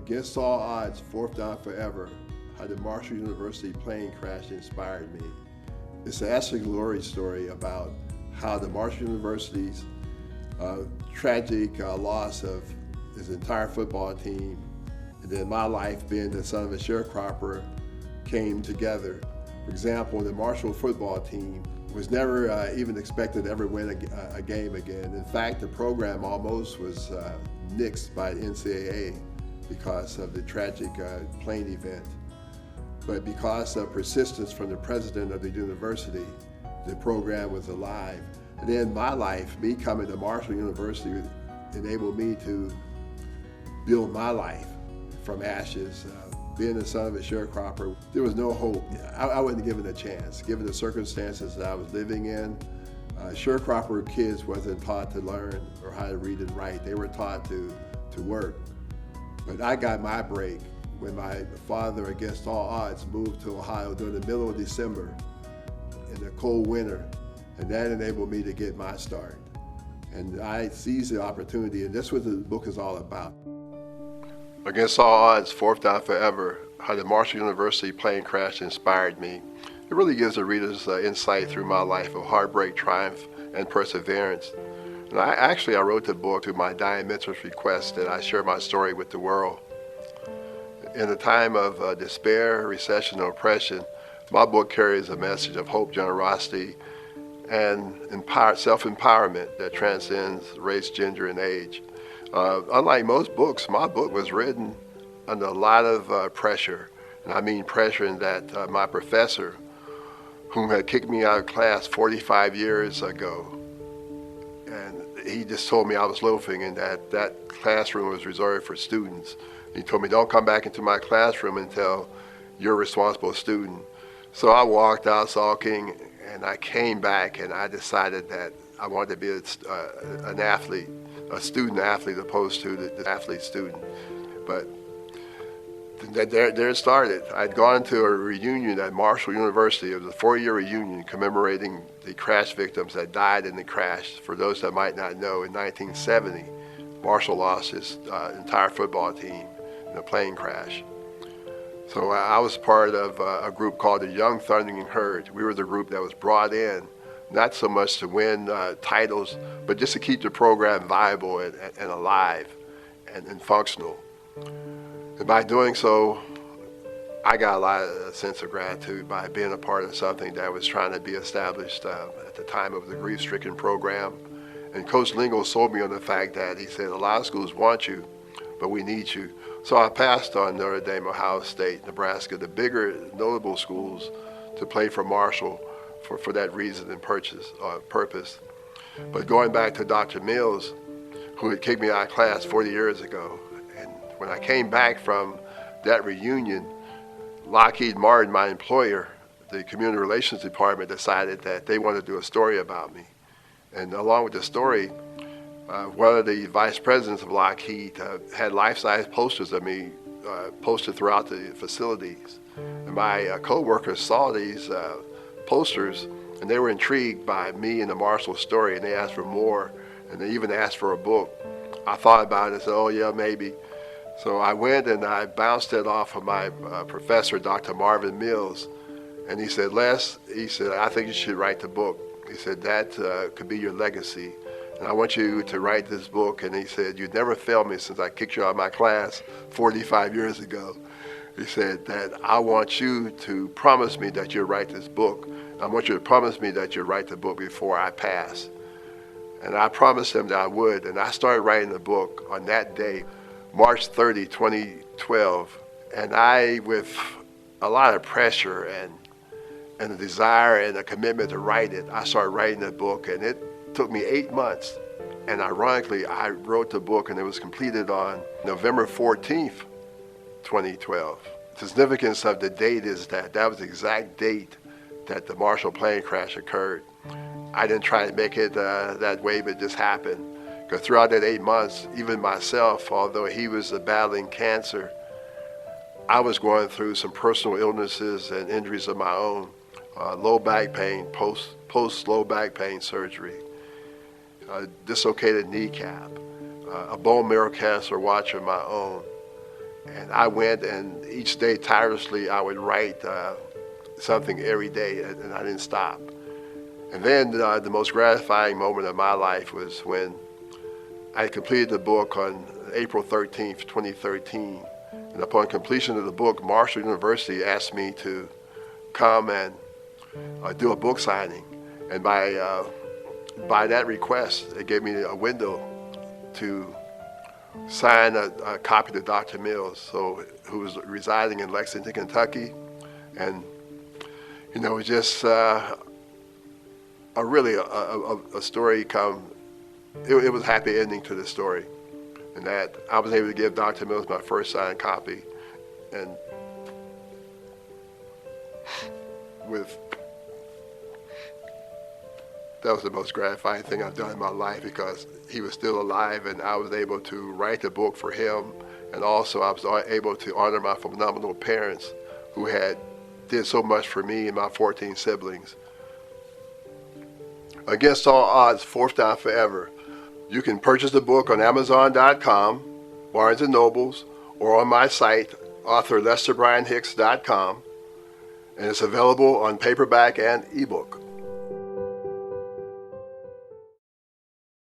Against all odds, fourth down forever, how the Marshall University plane crash inspired me. It's an actually glory story about how the Marshall University's tragic loss of his entire football team, and then my life being the son of a sharecropper, came together. For example, the Marshall football team was never even expected to ever win a game again. In fact, the program almost was nixed by the NCAA because of the tragic plane event. But because of persistence from the president of the university, the program was alive. And then my life, me coming to Marshall University, enabled me to build my life from ashes. Being the son of a sharecropper, there was no hope. I wasn't given a chance, given the circumstances that I was living in. Sharecropper kids wasn't taught to learn or how to read and write. They were taught to work. But I got my break when my father, against all odds, moved to Ohio during the middle of December in the cold winter, and that enabled me to get my start. And I seized the opportunity, and that's what the book is all about. Against all odds, fourth down forever, how the Marshall University plane crash inspired me. It really gives the readers insight through my life of heartbreak, triumph, and perseverance. And I wrote the book to my dying mentor's request that I share my story with the world. In a time of despair, recession, and oppression, my book carries a message of hope, generosity, and self-empowerment that transcends race, gender, and age. Unlike most books, my book was written under a lot of pressure. And I mean pressure in that my professor, whom had kicked me out of class 45 years ago, and he just told me I was loafing and that classroom was reserved for students. He told me, don't come back into my classroom until you're a responsible student. So I walked out sulking, and I came back, and I decided that I wanted to be an athlete, a student athlete, opposed to the athlete student. But there it started. I'd gone to a reunion at Marshall University. It was a 4-year reunion commemorating the crash victims that died in the crash. For those that might not know, in 1970, Marshall lost his entire football team in a plane crash. So I was part of a group called the Young Thundering Herd. We were the group that was brought in, not so much to win titles, but just to keep the program viable and alive and functional. And by doing so, I got a lot of sense of gratitude by being a part of something that was trying to be established at the time of the grief-stricken program. And Coach Lingo sold me on the fact that he said, a lot of schools want you, but we need you. So I passed on Notre Dame, Ohio State, Nebraska, the bigger notable schools, to play for Marshall for that reason and purpose. But going back to Dr. Mills, who had kicked me out of class 40 years ago, and when I came back from that reunion, Lockheed Martin, my employer, the community relations department, decided that they wanted to do a story about me. And along with the story, one of the vice presidents of Lockheed had life-size posters of me posted throughout the facilities. And my co-workers saw these posters, and they were intrigued by me and the Marshall story, and they asked for more, and they even asked for a book. I thought about it and said, oh yeah, maybe. So I went and I bounced it off of my professor, Dr. Marvin Mills, and he said, Les, he said, I think you should write the book. He said, that could be your legacy. And I want you to write this book. And he said, you never failed me since I kicked you out of my class 45 years ago. He said that I want you to promise me that you'll write this book. I want you to promise me that you'll write the book before I pass. And I promised him that I would. And I started writing the book on that day, March 30, 2012. And I, with a lot of pressure and a desire and a commitment to write it, I started writing the book, and it took me 8 months. And ironically, I wrote the book, and it was completed on November 14th, 2012. The significance of the date is that was the exact date that the Marshall plane crash occurred. I didn't try to make it that way, but it just happened. Because throughout that 8 months, even myself, although he was battling cancer, I was going through some personal illnesses and injuries of my own. Low back pain, post low back pain surgery, dislocated kneecap, a bone marrow cancer watch of my own, And I went, and each day tirelessly I would write something every day, and I didn't stop. And then the most gratifying moment of my life was when I completed the book on April 13th, 2013. And upon completion of the book, Marshall University asked me to come and do a book signing. And by that request, it gave me a window to sign a copy to Dr. Mills, who was residing in Lexington, Kentucky. And, it was just a story it was a happy ending to the story. And that I was able to give Dr. Mills my first signed copy. And that was the most gratifying thing I've done in my life, because he was still alive and I was able to write the book for him. And also I was able to honor my phenomenal parents who did so much for me and my 14 siblings. Against All Odds, Fourth Down Forever. You can purchase the book on Amazon.com, Barnes & Nobles, or on my site, author LesterBryanHicks.com. And it's available on paperback and ebook.